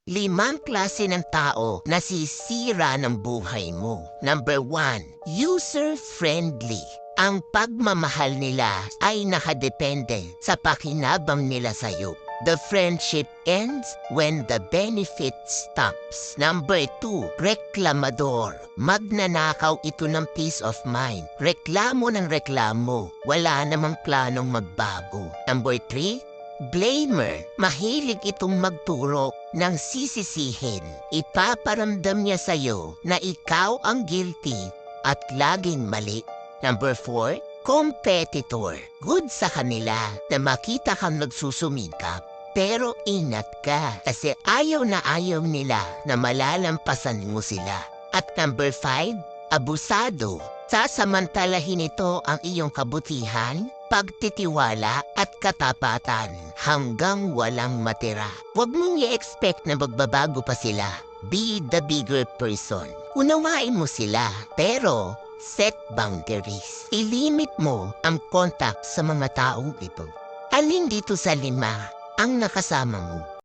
5 klase ng tao na sisira ng buhay mo. Number 1, user-friendly. Ang pagmamahal nila ay nakadepende sa pakinabang nila sa'yo. The friendship ends when the benefit stops. Number 2, reklamador. Magnanakaw ito ng peace of mind. Reklamo ng reklamo. Wala namang planong magbago. Number 3, blamer. Mahilig itong magturo ng sisisihin. Ipaparamdam niya sa'yo na ikaw ang guilty at laging mali. Number 4, competitor. Good sa kanila na makita kang nagsusumikap. Pero ingat ka kasi ayaw na ayaw nila na malalampasan mo sila. At number 5, abusado. Sasamantalahin ito ang iyong kabutihan, pagtitiwala at katapatan hanggang walang matira. Huwag mong i-expect na magbabago pa sila. Be the bigger person. Unawain mo sila, pero set boundaries. Ilimit mo ang contact sa mga taong ito. Alin dito sa 5 ang nakasama mo?